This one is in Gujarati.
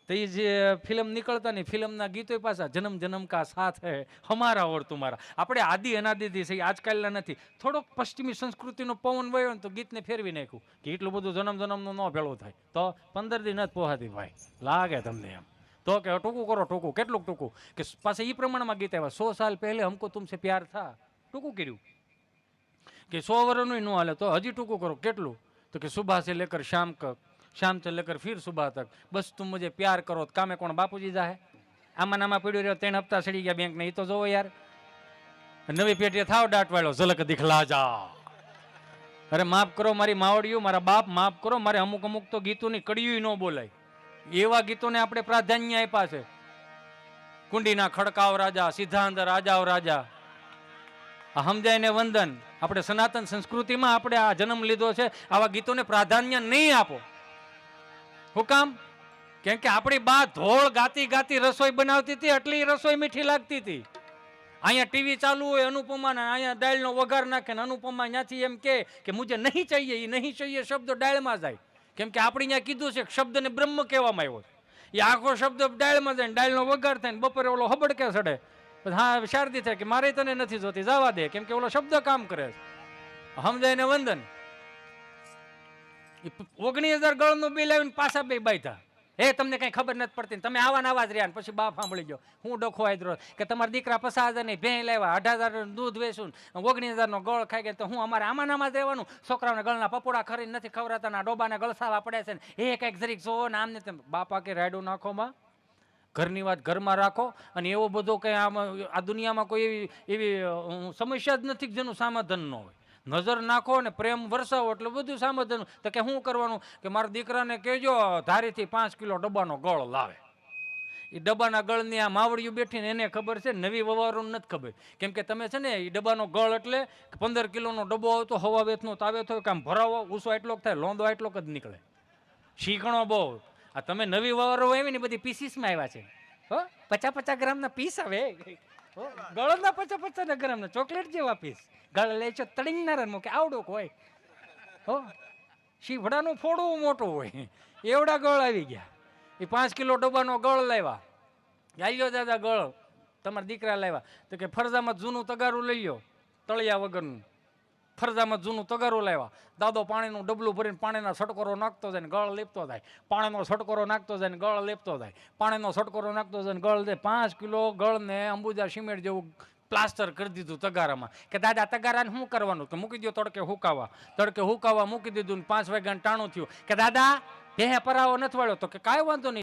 તો એ જે ફિલ્મ નીકળતા ને ફિલ્મના ગીતો પાછા જન્મ જન્મ કા સાથ હે હમારા ઓર તુમારા. આપણે આદિ અનાદિથી છે, આજકાલના નથી. થોડોક પશ્ચિમી સંસ્કૃતિનો પવન વયો ને તો ગીતને ફેરવી નાખ્યું કે એટલું બધું જન્મ જન્મનું ન ભેળું થાય. તો 15 દી નથી પોહાતી ભાઈ, લાગે તમને એમ. તો કે ટૂંકું કરો, ટૂંકું. કેટલું ટૂંકું? કે પાછા એ પ્રમાણમાં ગીત આવ્યા. 100 સાલ પહેલે હમકો તુમસે પ્યાર થા, ટૂંકું કર્યું. કે 100 વર્ષનું ન હાલે તો હજી ટૂંકું કરો. કેટલું? તો કે સુબહ से लेकर शाम तक, शाम से लेकर फिर सुबह तक, बस तुम मुझे प्यार करो. કામે કોણ બાપુજી જાહે? આમાં નામાં પડ્યું રહ્યો, 3 હપ્તા સડી ગયા બેંક ને. એ તો જોવો યાર. નવી પેટીએ થાવ દાટ વાળો, ઝલક દિખલા જા. અરે માફ કરો મારી માવડીઓ, મારા બાપ માફ કરો. મારે અમુક અમુક તો ગીતોની કડીયું ન બોલાય એવા ગીતોને આપણે પ્રાધાન્ય આપ્યા છે. કુંડીના ખડકાવ રાજા, સિદ્ધાંત રાજાઓ રાજા, સમજાય ને વંદન. આપણે સનાતન સંસ્કૃતિમાં આપણે આ જન્મ લીધો છે, આવા ગીતોને પ્રાધાન્ય નહીં આપો. શું કામ? કેમ કે આપણી બા ધોળ ગાતી ગાતી રસોઈ બનાવતી હતી, એટલી રસોઈ મીઠી લાગતી હતી. અહીંયા ટીવી ચાલુ હોય અનુપમાના, અહીંયા દાળનો વઘાર નાખે ને અનુપમા ત્યાંથી એમ કે મુજે નહીં ચાહીએ. એ નહીં ચાહીએ શબ્દ દાળમાં જાય. કેમ કે આપણે ત્યાં કીધું છે શબ્દને બ્રહ્મ કહેવામાં આવ્યો. એ આખો શબ્દ દાળમાં જાય ને દાળનો વઘાર થાય ને બપોરે ઓલો હબડકે સડે. હા શારદી થાય કે મારે તને નથી જોતી, જવા દે. કેમ કે ઓલો શબ્દ કામ કરે છે. સમજાય ને વંદન. 19,000 ગળનું બિલ આવીને પાછા બે બાયતા. હે તમને કઈ ખબર નથી પડતી, તમે આવા ને આવા જ રહ્યા. પછી બાપ સાંભળી ગયો, હું ડખો આદરો કે તમારા દીકરા 50,000 ની ભેં લેવા, 18,000 દૂધ વેચું, 19,000 નો ગળ ખાઈ ગયા. તો હું અમારે આમાં નામાં જ રહેવાનું? છોકરાઓને ગળના પપોડા ખરીને નથી ખવડાતા, ના ડોબાને ગળસાવા પડે છે ને એ કંઈક જરીક જોવો ને આમને તેમ. બાપા કે રાયડું નાખો માં, ઘરની વાત ઘરમાં રાખો. અને એવો બધો કંઈ આ દુનિયામાં કોઈ એવી સમસ્યા જ નથી જેનું સમાધાન ન હોય. નજર નાખો ને પ્રેમ વરસાવો એટલે બધું સમાધાન. તો કે શું કરવાનું? કે મારા દીકરાને કહેજો ધારીથી 5 કિલો ડબ્બાનો ગળ લાવે. એ ડબ્બાના ગળની આ માવડિયું બેઠીને એને ખબર છે, નવી વવારોને નથી ખબર. કેમ કે તમે છે ને એ ડબ્બાનો ગળ એટલે 15 કિલોનો ડબ્બો આવતો, હવા વેતનો તાવે થયો, કામ ભરાવો ઊંસો એટલોક થાય, લોંદો એટલોક જ નીકળે. શીખણો બહુ. આ તમે નવી વવારો આવી ને બધી પીસીસમાં આવ્યા છે. હો 50-50 ગ્રામના પીસ આવે. ગળના 50-50 ગ્રામના ચોકલેટ જેવા પીસ. ગળ લે છે તળીંગનાર મૂકે આવડું હોય. હો શીફડાનું ફોડું મોટું હોય એવડા ગળ આવી ગયા. એ 5 કિલો ડબ્બાનો ગળ લાવ્યા. આવ્યો દાદા ગળ તમારા દીકરા લાવ્યા. તો કે ફરજામાં જૂનું તગારું લઈ લો, તળિયા વગરનું. ફરજામાં જૂનું તગારું લાવ્યા. દાદો પાણીનું ડબલું ભરીને પાણીના છટકોરો નાખતો જાય ને ગળ લેપતો જાય. પાણીનો છટકોરો નાખતો જાય ને ગળ લેપતો જાય. પાણીનો છટકોરો નાખતો જાય ને ગળ દે. 5 કિલો ગળને અંબુજા સિમેન્ટ જેવું પ્લાસ્ટર કરી દીધું તગારામાં. કે દાદા તગારાને શું કરવાનું? કે મૂકી દો તડકે હુકાવા. તડકે હુકાવા મૂકી દીધું ને 5 વાગ્યાને ટાણું થયું. કે દાદા ભેહ પરાવો નથી વાળ્યો? તો કે કાંઈ વાંધો નહીં.